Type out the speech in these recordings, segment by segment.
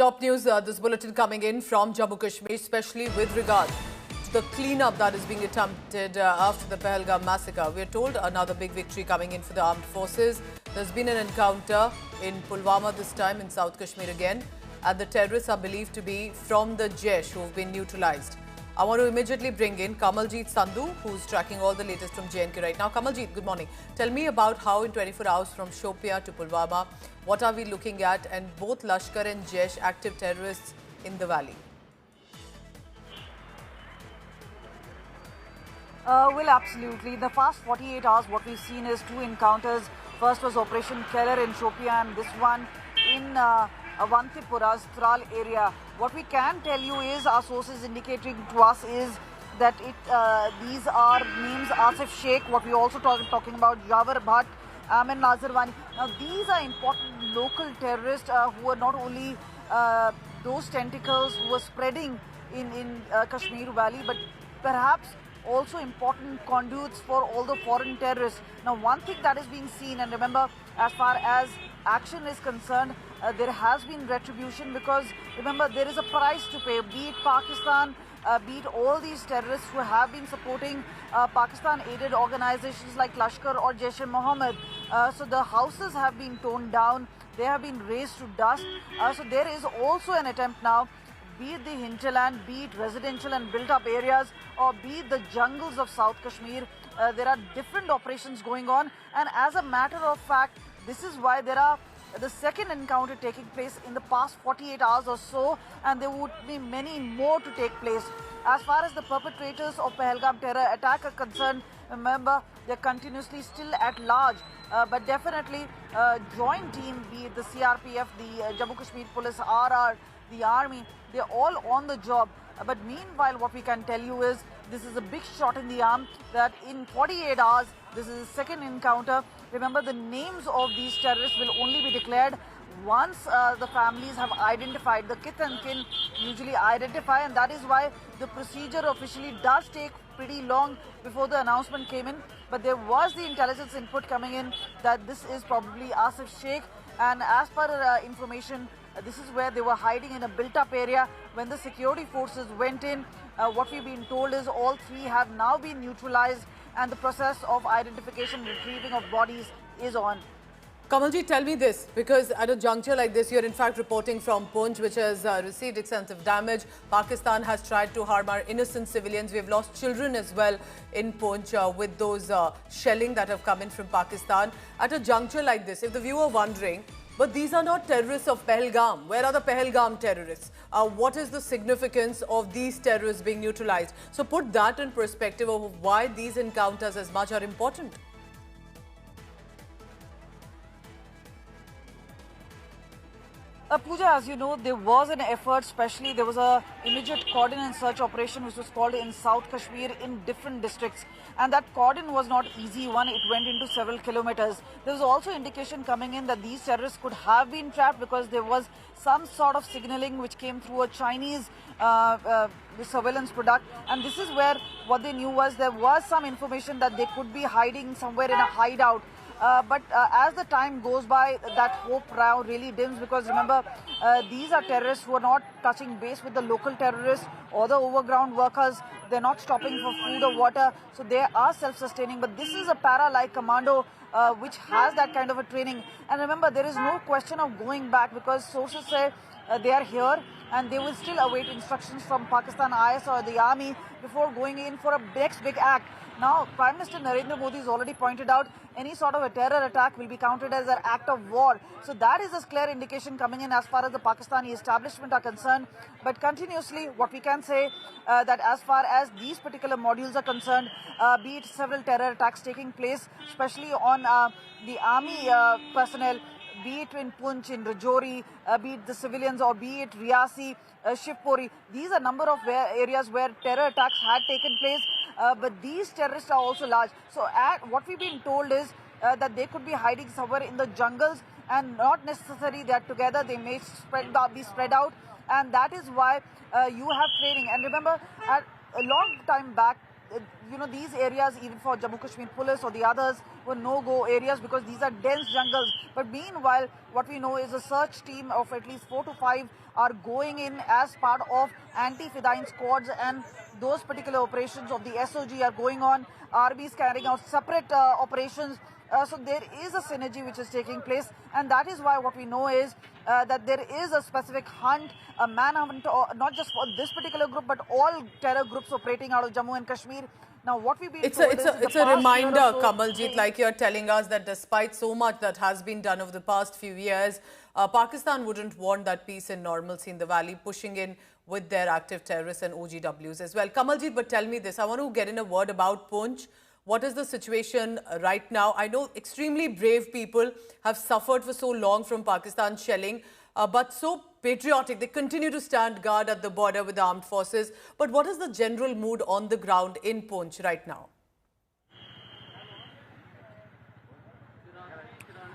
Top news, this bulletin coming in from Jammu Kashmir, especially with regard to the cleanup that is being attempted after the Pahalgam massacre. We are told another big victory coming in for the armed forces. There's been an encounter in Pulwama this time in South Kashmir again, and the terrorists are believed to be from the Jaish who have been neutralized. I want to immediately bring in Kamaljeet Sandhu, who's tracking all the latest from JNK right now. Kamaljeet, good morning. Tell me about how in 24 hours from Shopia to Pulwama, what are we looking at, and both Lashkar and Jaish active terrorists in the valley? Well, absolutely. The past 48 hours, what we've seen is two encounters. First was Operation Keller in Shopia, and this one in Avantipura, Stral area. What we can tell you is, our sources indicating to us is that these are names Asif Sheikh, what we also talking about, Jawar Bhatt, Amin Nazarwani. Now, these are important local terrorists who are not only those tentacles who are spreading in Kashmir Valley, but perhaps also important conduits for all the foreign terrorists. Now, one thing that is being seen, and remember, as far as action is concerned, there has been retribution, because remember, there is a price to pay, be it Pakistan, be it all these terrorists who have been supporting Pakistan-aided organizations like Lashkar or Jaish-e-Mohammed. So the houses have been torn down, they have been razed to dust. So there is also an attempt now, be it the hinterland, be it residential and built-up areas, or be it the jungles of South Kashmir. There are different operations going on, and as a matter of fact, this is why there are the second encounter taking place in the past 48 hours or so, and there would be many more to take place. As far as the perpetrators of Pahalgam terror attack are concerned, remember, they're continuously still at large, but definitely joint team, be it the CRPF, the Jammu Kashmir Police, RR, the army, they're all on the job. But meanwhile, what we can tell you is, this is a big shot in the arm that in 48 hours, this is the second encounter. Remember, the names of these terrorists will only be declared once the families have identified. The kith and kin usually identify, and that is why the procedure officially does take pretty long before the announcement came in. But there was the intelligence input coming in that this is probably Asif Sheikh, and as per information, this is where they were hiding in a built-up area. When the security forces went in, what we've been told is all three have now been neutralized, and the process of identification, retrieving of bodies is on. Kamalji, tell me this, because at a juncture like this, you're in fact reporting from Poonch, which has received extensive damage. Pakistan has tried to harm our innocent civilians. We've lost children as well in Poonch with those shelling that have come in from Pakistan. At a juncture like this, if the viewer wondering, but these are not terrorists of Pahalgam. Where are the Pahalgam terrorists? What is the significance of these terrorists being neutralized? So put that in perspective of why these encounters as much are important. Pooja, as you know, there was an effort, especially there was a immediate cordon and search operation which was called in South Kashmir in different districts. And that cordon was not easy one, it went into several kilometers. There was also indication coming in that these terrorists could have been trapped, because there was some sort of signaling which came through a Chinese surveillance product. And this is where what they knew was there was some information that they could be hiding somewhere in a hideout. But as the time goes by, that hope now really dims, because remember, these are terrorists who are not touching base with the local terrorists or the overground workers. They're not stopping for food or water, so they are self-sustaining. But this is a para-like commando which has that kind of a training. And remember, there is no question of going back, because sources say they are here and they will still await instructions from Pakistan IS or the army before going in for a next big act. Now, Prime Minister Narendra Modi has already pointed out any sort of a terror attack will be counted as an act of war. So that is a clear indication coming in as far as the Pakistani establishment are concerned. But continuously, what we can say that as far as these particular modules are concerned, be it several terror attacks taking place, especially on the army personnel, be it in Poonch, in Rajouri, be it the civilians, or be it Riyasi, Shivpuri. These are a number of areas where terror attacks had taken place, but these terrorists are also large. So what we've been told is that they could be hiding somewhere in the jungles, and not necessarily that together, they may be spread out, and that is why you have training. And remember, a long time back, these areas, even for Jammu Kashmir police or the others, were no-go areas because these are dense jungles. But meanwhile, what we know is a search team of at least 4 to 5 are going in as part of anti-Fidayeen squads, and those particular operations of the SOG are going on. RB is carrying out separate operations. So there is a synergy which is taking place, and that is why what we know is that there is a specific hunt, a manhunt, not just for this particular group, but all terror groups operating out of Jammu and Kashmir. Now, what we've been told it's a reminder, Kamaljeet, like you're telling us, that despite so much that has been done over the past few years, Pakistan wouldn't want that peace and normalcy in the valley, pushing in with their active terrorists and OGWs as well. Kamaljeet, but tell me this, I want to get in a word about Poonch. What is the situation right now? I know extremely brave people have suffered for so long from Pakistan shelling, but so patriotic. They continue to stand guard at the border with the armed forces. But what is the general mood on the ground in Poonch right now?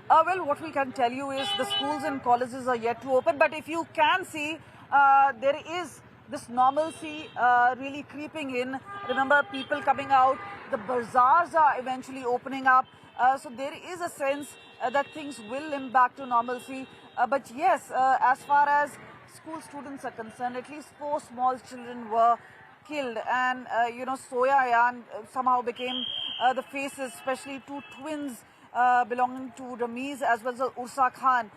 Well, what we can tell you is the schools and colleges are yet to open. But if you can see, there is this normalcy really creeping in. Remember, people coming out. The bazaars are eventually opening up. So there is a sense that things will limp back to normalcy. But yes, as far as school students are concerned, at least 4 small children were killed. And, Soya Ayan somehow became the faces, especially 2 twins belonging to Ramiz as well as Ursa Khan.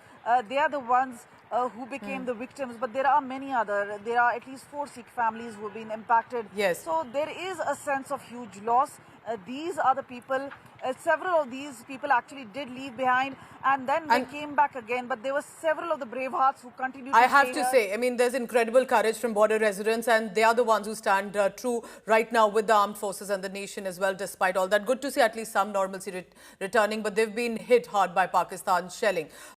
They are the ones who became the victims, but there are many other. There are at least 4 Sikh families who have been impacted. Yes. So there is a sense of huge loss. These are the people, several of these people actually did leave behind, and then they came back again. But there were several of the brave hearts who continued to I have to say, I mean, there's incredible courage from border residents, and they are the ones who stand true right now with the armed forces and the nation as well, despite all that. Good to see at least some normalcy returning, but they've been hit hard by Pakistan's shelling.